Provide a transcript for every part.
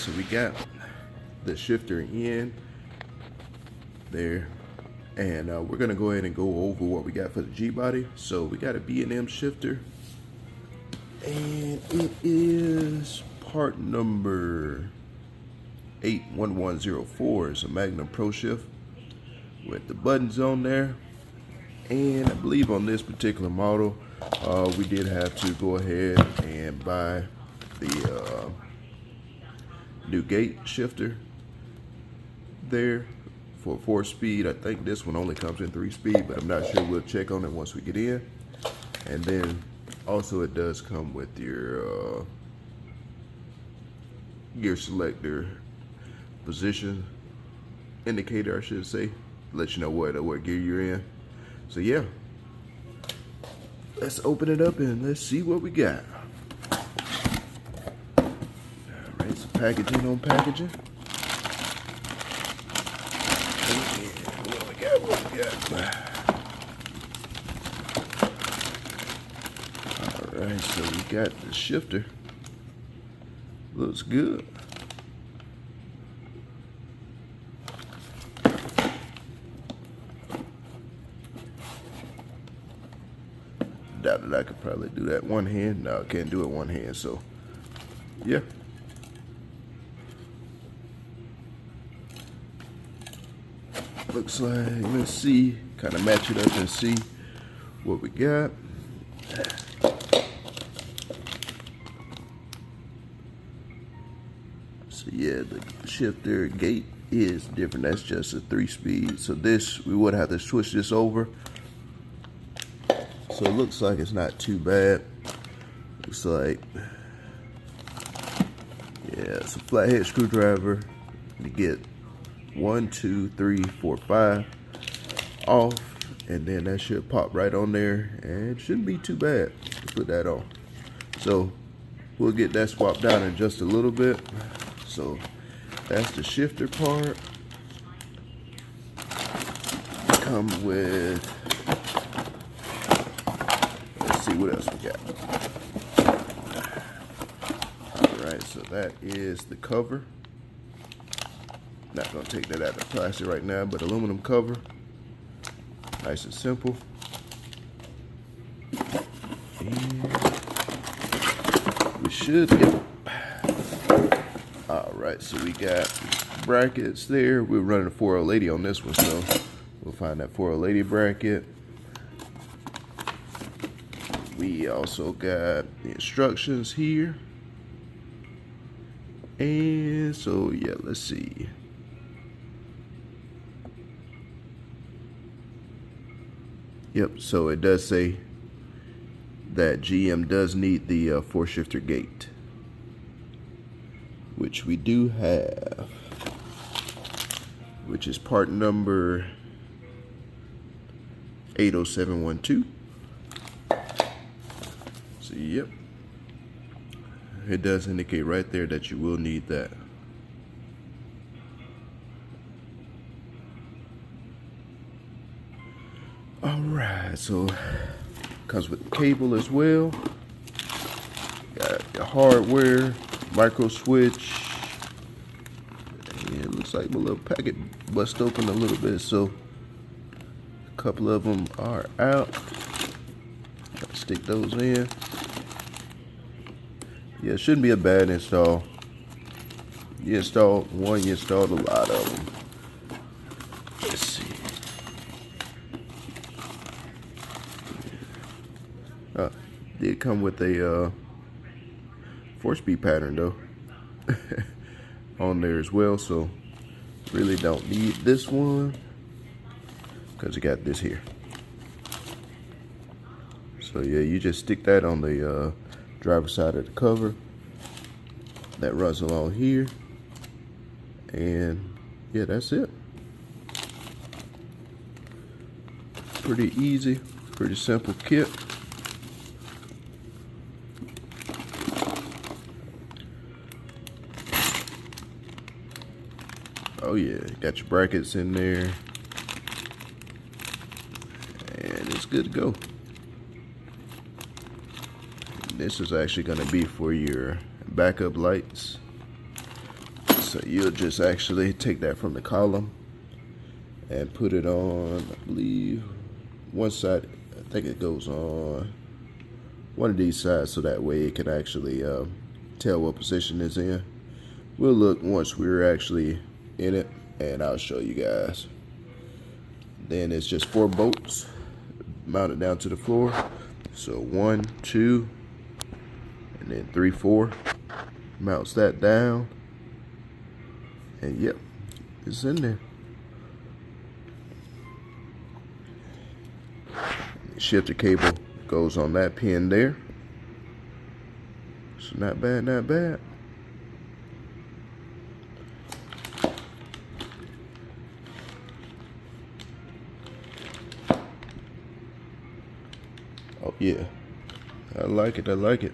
So we got the shifter in there, and we're gonna go ahead and go over what we got for the G-body. So we got a B&M shifter, and it is part number 81104. It's a Magnum Pro Shift with the buttons on there. And I believe on this particular model, we did have to go ahead and buy the new gate shifter there for 4-speed. I think this one only comes in 3-speed, but I'm not sure. We'll check on it once we get in. And then also it does come with your gear selector position indicator, I should say, let you know what gear you're in. So yeah, let's open it up and let's see what we got. Alright, so packaging on packaging. What we got? Alright, so we got the shifter. Looks good. Doubt that I could probably do that one hand. No, I can't do it one hand, so yeah. Looks like, let's see, kind of match it up and see what we got. So yeah, the shifter gate is different. That's just a 3-speed. So this, we would have to switch this over. So it looks like it's not too bad. Looks like, yeah, it's a flathead screwdriver to get 1, 2, 3, 4, 5 off, and then that should pop right on there, and it shouldn't be too bad to put that on. So we'll get that swapped out in just a little bit. So that's the shifter part. Come with, let's see what else we got. Alright, so that is the cover. Not gonna take that out of the plastic right now, but aluminum cover. Nice and simple. And we should get, alright, so we got brackets there. We're running a 4080 on this one, so we'll find that 4080 bracket. We also got the instructions here. And so yeah, let's see. Yep, so it does say that GM does need the 4-shifter gate, which we do have, which is part number 80712. So yep, it does indicate right there that you will need that. Alright, so comes with the cable as well. Got your hardware, micro switch. And it looks like my little packet bust open a little bit, so a couple of them are out. Stick those in. Yeah, it shouldn't be a bad install. You installed one, you installed a lot of them. Let's see. Did come with a 4-speed pattern though on there as well, so really don't need this one because you got this here. So yeah, you just stick that on the driver's side of the cover that runs along here, and yeah, that's it. Pretty easy, pretty simple kit. Oh yeah, got your brackets in there, and it's good to go. This is actually going to be for your backup lights. So you'll just actually take that from the column and put it on, I believe, one side. I think it goes on one of these sides, so that way it can actually tell what position it's in. We'll look once we're actually in it, and I'll show you guys. Then it's just 4 bolts mounted down to the floor. So 1, 2, and then 3, 4. Mounts that down, and yep, it's in there. The shifter cable goes on that pin there. So not bad, not bad. Oh yeah, I like it, I like it.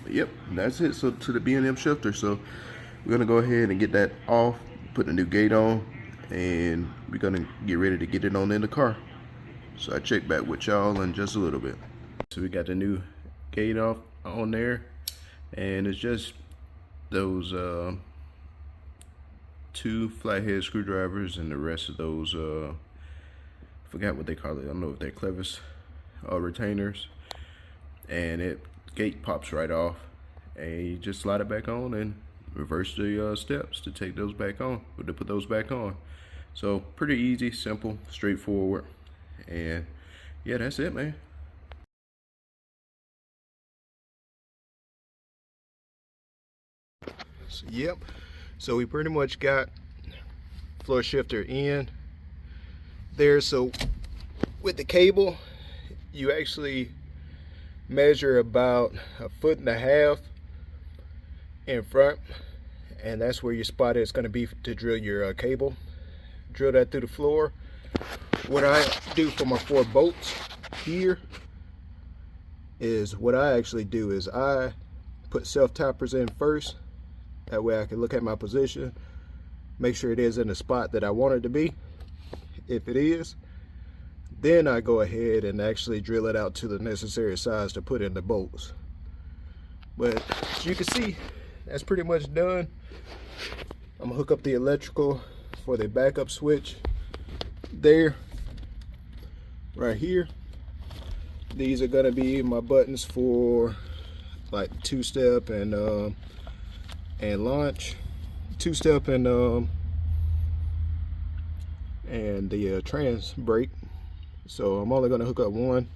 Yep, that's it. So to the B&M shifter. So we're gonna go ahead and get that off, put a new gate on, and we're gonna get ready to get it on in the car. So I check back with y'all in just a little bit. So we got the new gate off on there, and it's just those 2 flathead screwdrivers and the rest of those I forgot what they call it. I don't know if they're clevis retainers, and it gate pops right off, and you just slide it back on and reverse the steps to take those back on, or to put those back on. So pretty easy, simple, straightforward, and yeah, that's it, man. So, yep, so we pretty much got floor shifter in there. So with the cable, you actually measure about 1.5 feet in front, and that's where your spot is going to be to drill your cable. Drill that through the floor. What I do for my 4 bolts here is, what I actually do is I put self tappers in first. That way I can look at my position, make sure it is in the spot that I want it to be. If it is, then I go ahead and actually drill it out to the necessary size to put in the bolts. But as you can see, that's pretty much done. I'm gonna hook up the electrical for the backup switch there, right here. These are gonna be my buttons for like 2-step and launch, 2-step and the trans brake. So I'm only going to hook up one.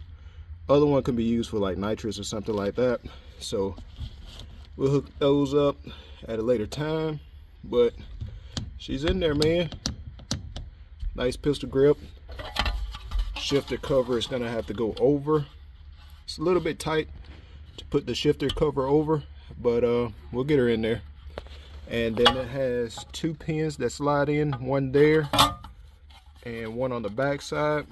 Other one can be used for like nitrous or something like that. So we'll hook those up at a later time. But she's in there, man. Nice pistol grip. Shifter cover is going to have to go over. It's a little bit tight to put the shifter cover over, but we'll get her in there. And then it has 2 pins that slide in, one there and one on the back side.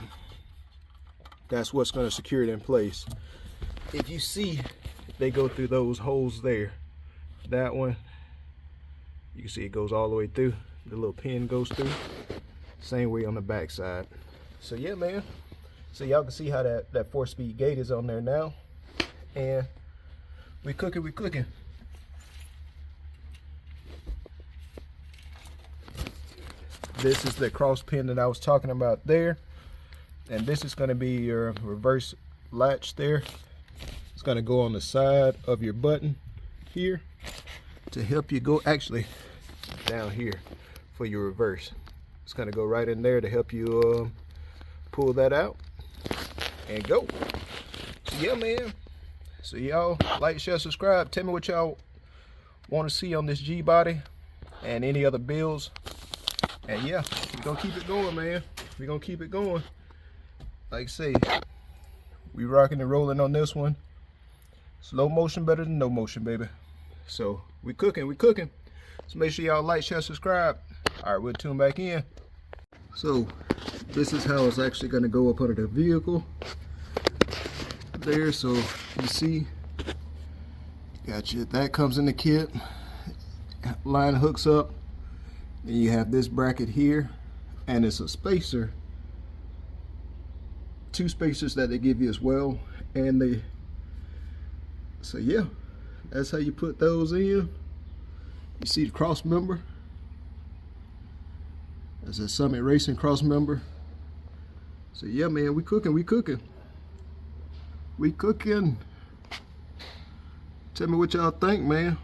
That's what's going to secure it in place. If you see, they go through those holes there. That one, you can see it goes all the way through. The little pin goes through. Same way on the back side. So yeah, man. So y'all can see how that 4-speed gate is on there now. And we cooking. This is the cross pin that I was talking about there. And this is going to be your reverse latch there. It's going to go on the side of your button here to help you go, actually down here for your reverse. It's going to go right in there to help you pull that out and go. So yeah, man. So y'all like, share, subscribe. Tell me what y'all want to see on this G-body and any other builds. And yeah, we're going to keep it going, man. We're going to keep it going. Like I say, we rocking and rolling on this one. Slow motion better than no motion, baby. So we cooking. So make sure y'all like, share, subscribe. All right, we'll tune back in. So this is how it's actually going to go up under the vehicle there. So you see, gotcha. That comes in the kit. Line hooks up. Then you have this bracket here, and it's a spacer 2 spacers that they give you as well, and they, so yeah, that's how you put those in. You see the cross member. That's a Summit Racing cross member. So yeah, man, we cooking. Tell me what y'all think, man.